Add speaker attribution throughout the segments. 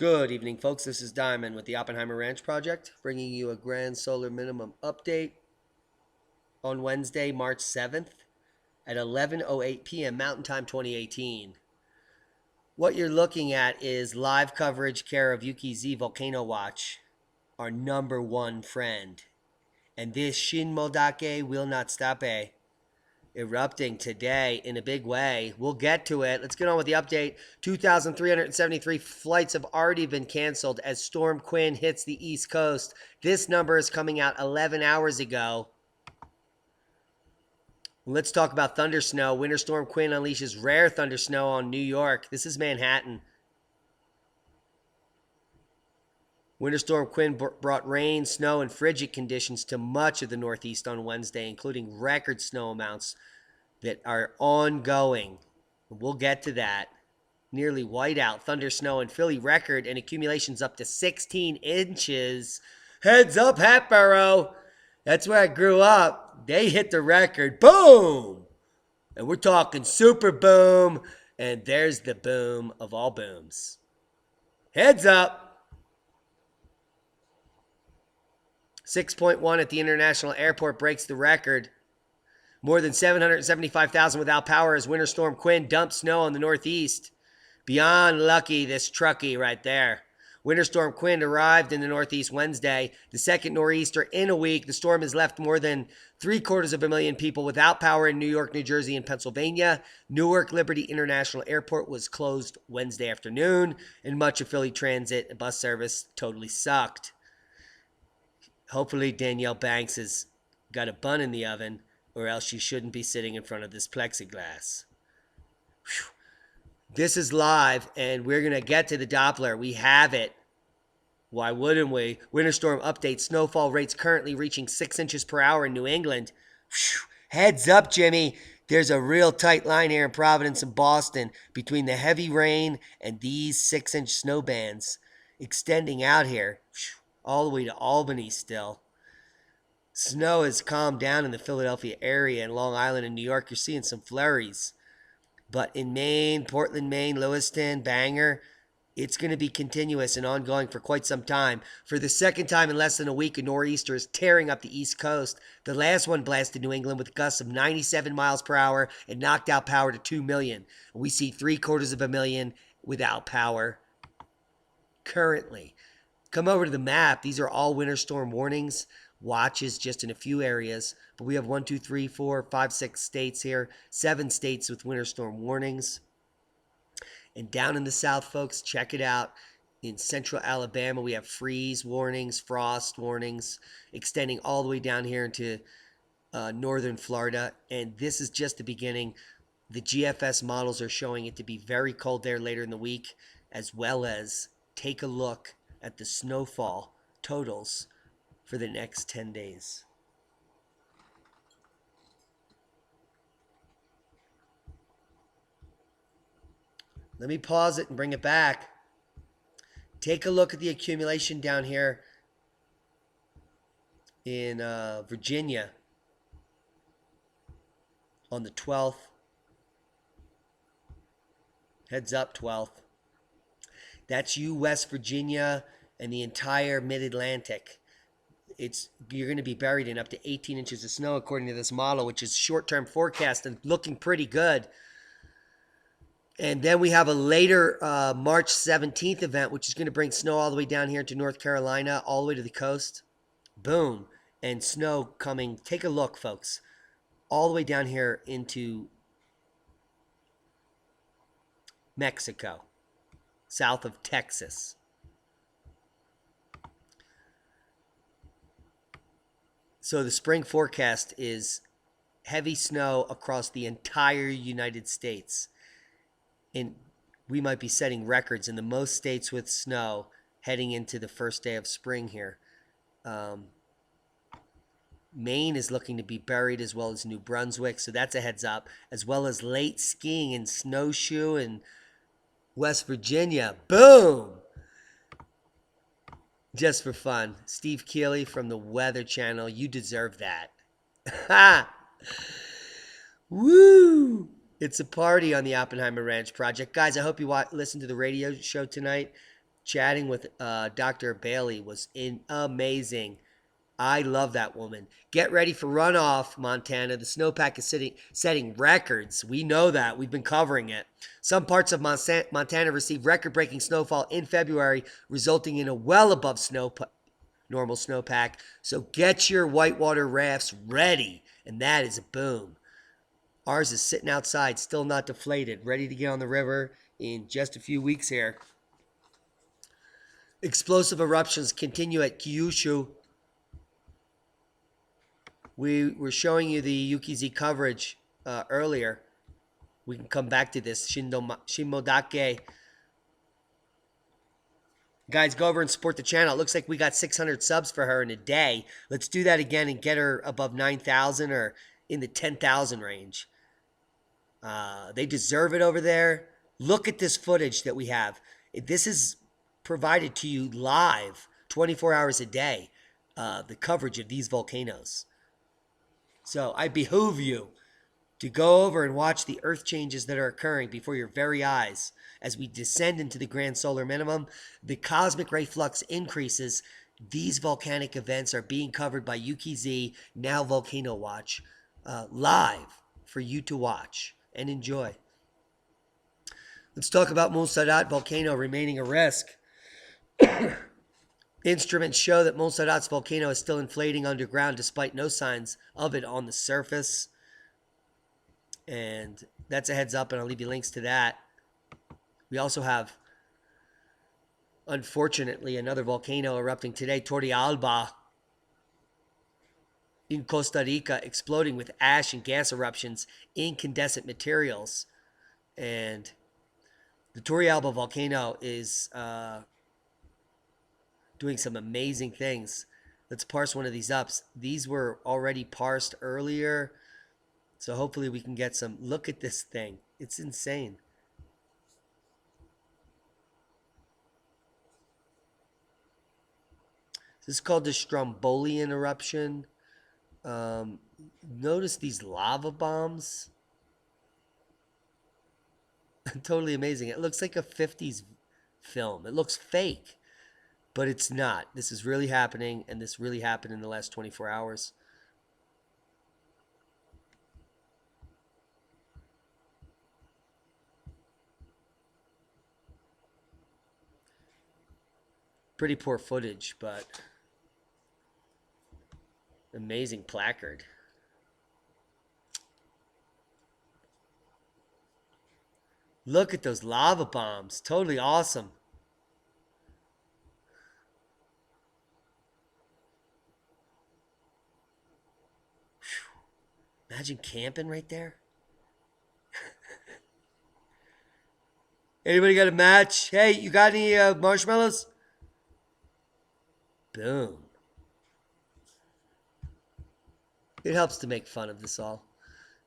Speaker 1: Good evening, folks. This is Diamond with the Oppenheimer Ranch Project, bringing you a grand solar minimum update on Wednesday, March 7th at 11:08 p.m. Mountain Time 2018. What you're looking at is live coverage care of YukiZE Volcano Watch, our number one friend. And this Shinmoedake will not stop erupting today in a big way. We'll get to it. Let's get on with the update. 2,373 flights have already been canceled as Storm Quinn hits the East Coast. This number is coming out 11 hours ago. Let's talk about Thundersnow. Winter Storm Quinn unleashes rare thundersnow on New York. This is Manhattan. Winter Storm Quinn brought rain, snow, and frigid conditions to much of the Northeast on Wednesday, including record snow amounts that are ongoing. We'll get to that. Nearly whiteout, Thundersnow, and Philly record and accumulations up to 16 inches. Heads up, Hatboro. That's where I grew up. They hit the record. Boom! And we're talking super boom. And there's the boom of all booms. Heads up. 6.1 at the International Airport breaks the record. More than 775,000 without power as Winter Storm Quinn dumps snow on the Northeast. Beyond lucky, this truckie right there. Winter Storm Quinn arrived in the Northeast Wednesday, the second nor'easter in a week. The storm has left more than 750,000 people without power in New York, New Jersey, and Pennsylvania. Newark Liberty International Airport was closed Wednesday afternoon, and much of Philly transit and bus service totally sucked. Hopefully Danielle Banks has got a bun in the oven, or else she shouldn't be sitting in front of this plexiglass. Whew. This is live, and we're going to get to the Doppler. We have it. Why wouldn't we? Winter storm update. Snowfall rates currently reaching 6 inches per hour in New England. Whew. Heads up, Jimmy. There's a real tight line here in Providence and Boston between the heavy rain and these 6-inch snow bands extending out here. Whew. All the way to Albany still. Snow has calmed down in the Philadelphia area and Long Island and New York. You're seeing some flurries. But in Maine, Portland, Maine, Lewiston, Bangor, it's going to be continuous and ongoing for quite some time. For the second time in less than a week, a nor'easter is tearing up the East Coast. The last one blasted New England with gusts of 97 miles per hour and knocked out power to 2 million. We see 750,000 without power currently. Come over to the map. These are all winter storm warnings. Watches just in a few areas. But we have 1, 2, 3, 4, 5, 6 states here. 7 states with winter storm warnings. And down in the south, folks, check it out. In central Alabama, we have freeze warnings, frost warnings, extending all the way down here into northern Florida. And this is just the beginning. The GFS models are showing it to be very cold there later in the week, as well as take a look at the snowfall totals for the next 10 days. Let me pause it and bring it back. Take a look at the accumulation down here in Virginia on the 12th. Heads up, 12th. That's you, West Virginia, and the entire mid-Atlantic. You're going to be buried in up to 18 inches of snow according to this model, which is short-term forecast and looking pretty good. And then we have a later March 17th event, which is going to bring snow all the way down here to North Carolina, all the way to the coast. Boom. And snow coming. Take a look, folks. All the way down here into Mexico, south of Texas. So the spring forecast is heavy snow across the entire United States. And we might be setting records in the most states with snow heading into the first day of spring here. Maine is looking to be buried, as well as New Brunswick, so that's a heads up, as well as late skiing and snowshoe in West Virginia. Boom! Just for fun. Steve Keeley from the Weather Channel. You deserve that. Ha! Woo! It's a party on the Oppenheimer Ranch Project. Guys, I hope you listen to the radio show tonight. chatting with Dr. Bailey was amazing. I love that woman. Get ready for runoff, Montana. The snowpack is setting records. We know that. We've been covering it. Some parts of Montana received record-breaking snowfall in February, resulting in a well above normal snowpack. So get your whitewater rafts ready, and that is a boom. Ours is sitting outside, still not deflated, ready to get on the river in just a few weeks here. Explosive eruptions continue at Kyushu. We were showing you the YukiZE coverage earlier. We can come back to this. Shinmoedake. Guys, go over and support the channel. It looks like we got 600 subs for her in a day. Let's do that again and get her above 9,000 or in the 10,000 range. They deserve it over there. Look at this footage that we have. This is provided to you live 24 hours a day. The coverage of these volcanoes. So I behoove you to go over and watch the earth changes that are occurring before your very eyes. As we descend into the grand solar minimum, the cosmic ray flux increases. These volcanic events are being covered by YukiZE, now Volcano Watch, live for you to watch and enjoy. Let's talk about Montserrat volcano remaining a risk. Instruments show that Montserrat's volcano is still inflating underground despite no signs of it on the surface. And that's a heads up, and I'll leave you links to that. We also have, unfortunately, another volcano erupting today, Turrialba in Costa Rica, exploding with ash and gas eruptions, incandescent materials. And the Turrialba volcano is doing some amazing things. Let's parse one of these up. These were already parsed earlier, so hopefully we can get some. Look at this thing. It's insane. This is called the Strombolian eruption. Notice these lava bombs. Totally amazing. It looks like a 50s film. It looks fake, but it's not. This is really happening, and this really happened in the last 24 hours. Pretty poor footage, but amazing placard. Look at those lava bombs. Totally awesome. Whew. Imagine camping right there. Anybody got a match? Hey, you got any marshmallows? Boom. It helps to make fun of this all.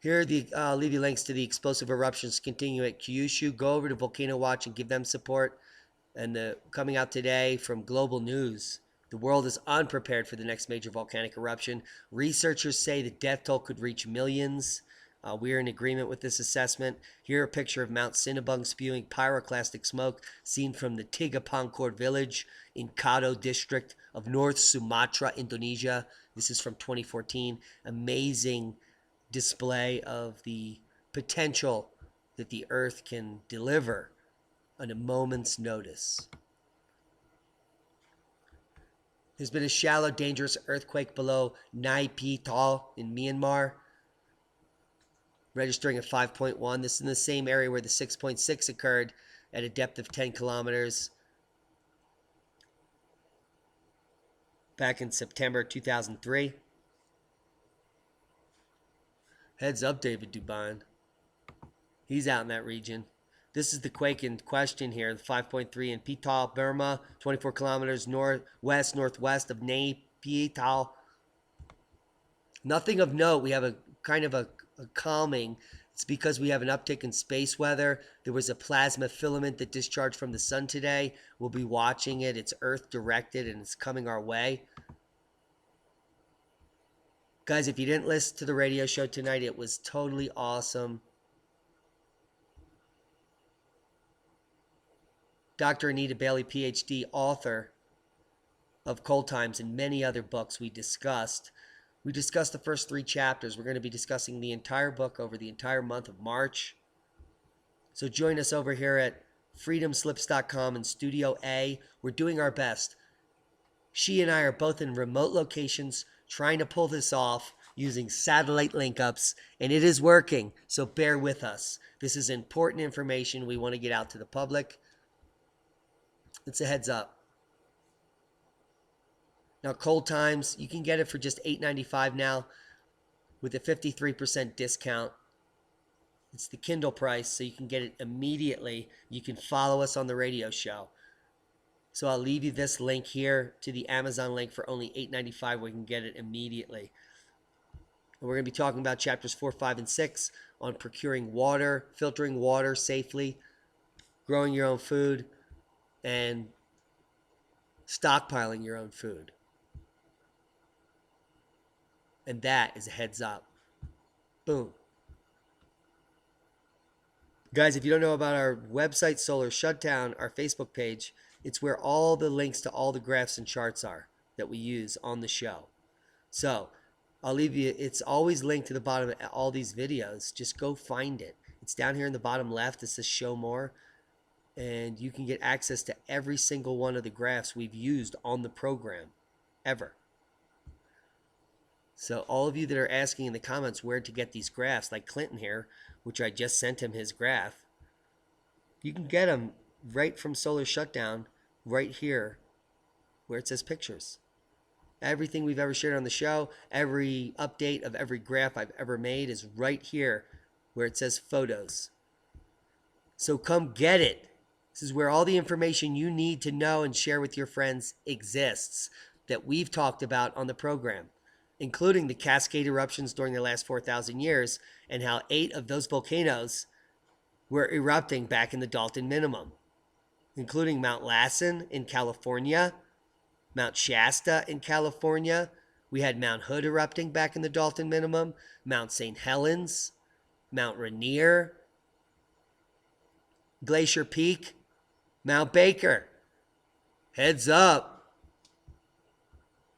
Speaker 1: Here, I'll leave you links to the explosive eruptions continue at Kyushu. Go over to Volcano Watch and give them support. And coming out today from Global News, the world is unprepared for the next major volcanic eruption. Researchers say the death toll could reach millions. We are in agreement with this assessment. Here, a picture of Mount Sinabung spewing pyroclastic smoke seen from the Tigapangkor village in Kado district of North Sumatra, Indonesia. This is from 2014. Amazing display of the potential that the earth can deliver on a moment's notice. There's been a shallow, dangerous earthquake below Nai Pi Tau in Myanmar, registering at 5.1. This is in the same area where the 6.6 occurred at a depth of 10 kilometers back in September 2003. Heads up, David Dubin. He's out in that region. This is the quake in question here, the 5.3 in Pital, Burma, 24 kilometers northwest of Nai Pi Tau. Nothing of note. We have a kind of a calming. It's because we have an uptick in space weather. There was a plasma filament that discharged from the sun today. We'll be watching it. It's Earth directed and it's coming our way. Guys, if you didn't listen to the radio show tonight, it was totally awesome. Dr. Anita Bailey, PhD, author of Cold Times and many other books we discussed. We discussed the first 3 chapters. We're going to be discussing the entire book over the entire month of March. So join us over here at freedomslips.com and Studio A. We're doing our best. She and I are both in remote locations trying to pull this off using satellite link-ups, and it is working, so bear with us. This is important information we want to get out to the public. It's a heads up. Now, Cold Times, you can get it for just $8.95 now with a 53% discount. It's the Kindle price, so you can get it immediately. You can follow us on the radio show. So I'll leave you this link here to the Amazon link for only $8.95 where you can get it immediately. And we're going to be talking about chapters 4, 5, and 6 on procuring water, filtering water safely, growing your own food, and stockpiling your own food. And that is a heads up. Boom. Guys, if you don't know about our website, Solar Shutdown, our Facebook page, it's where all the links to all the graphs and charts are that we use on the show. So I'll leave you, it's always linked to the bottom of all these videos. Just go find it. It's down here in the bottom left. It says show more. And you can get access to every single one of the graphs we've used on the program ever. So all of you that are asking in the comments where to get these graphs, like Clinton here, which I just sent him his graph, you can get them right from Solar Shutdown, right here, where it says pictures. Everything we've ever shared on the show, every update of every graph I've ever made is right here, where it says photos. So come get it. This is where all the information you need to know and share with your friends exists that we've talked about on the program, including the cascade eruptions during the last 4,000 years and how 8 of those volcanoes were erupting back in the Dalton Minimum, including Mount Lassen in California, Mount Shasta in California. We had Mount Hood erupting back in the Dalton Minimum, Mount St. Helens, Mount Rainier, Glacier Peak, Mount Baker. Heads up.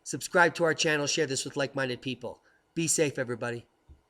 Speaker 1: Subscribe to our channel. Share this with like-minded people. Be safe, everybody.